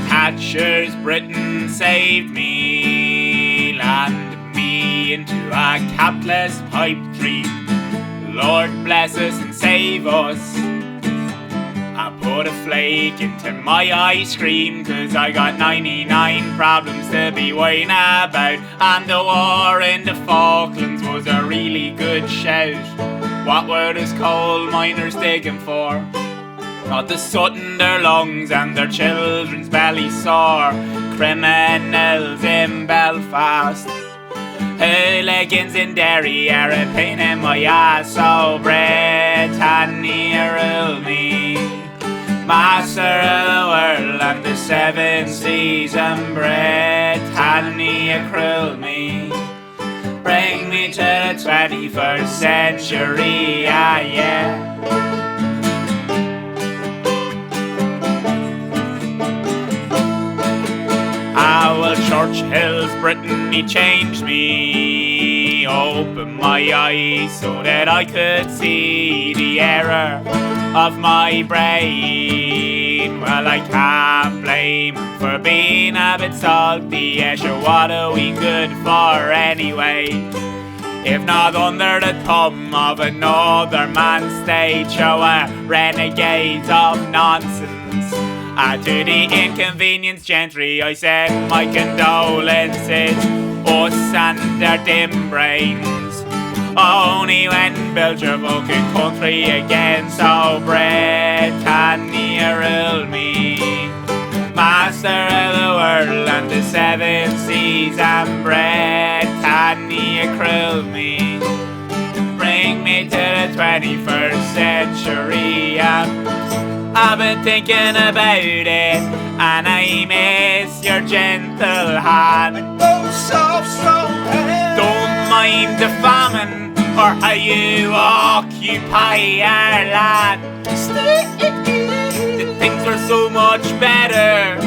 Thatcher's Britain saved me, landed me into a capless pipe tree. Lord bless us and save us. I put a flake into my ice cream, 'cause I got 99 problems to be worrying about. And the war in the Falklands was a really good shout. What were those coal miners digging for? Not the soot in their lungs and their children's belly sore. Criminals in Belfast, hooligans in Derry are a pain in my ass. So Britannia rule me, master of the world and the seven seas, and Britannia rule me. Bring me to the 21st century, ah yeah. Well, Churchill's Britain, changed me, opened my eyes so that I could see the error of my brain. Well, I can't blame him for being a bit salty. Yeah, sure, what are we good for anyway? If not under the thumb of another man's stage show, renegades of nonsense. To the inconvenience gentry I send my condolences, us and their dim brains. Only when build your fucking country again. So Britannia rule me, master of the world and the seven seas, and Britannia rule me. Bring me to the 21st century, I've been thinking about it, and I miss your gentle hand. Those soft, strong hands. Don't mind the famine or how you occupy our land. The things were so much better,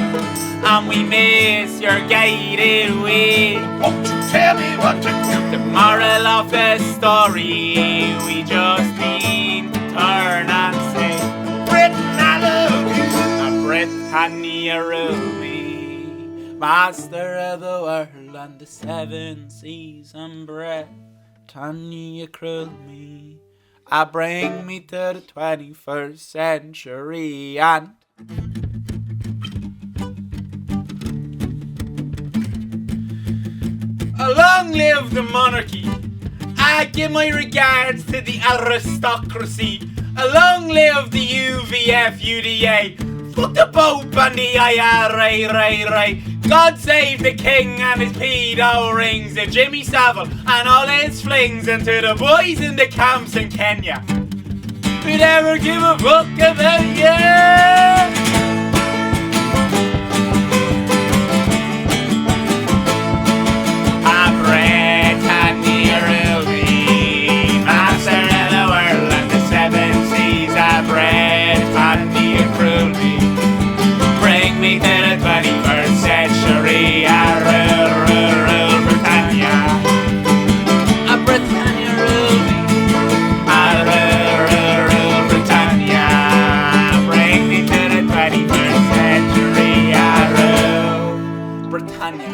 and we miss your guided way. Won't you tell me what to do? The moral of the story, we just need to turn and say, Britannia rule me, master of the world and the seven seas, and Britannia rule me. Bring me to the 21st century, and long live the monarchy. I give my regards to the aristocracy. Long live the UVF UDA. Fuck the Pope and the IRA. God save the king and his pedo rings, the Jimmy Savile and all his flings, and to the boys in the camps in Kenya who never give a fuck about you. Britannia rule me, master of the world and the seven seas. Britannia rule me, bring me to the 21st century. Rule Britannia. Britannia rule me, rule Britannia. Bring me to the 21st century. Rule Britannia.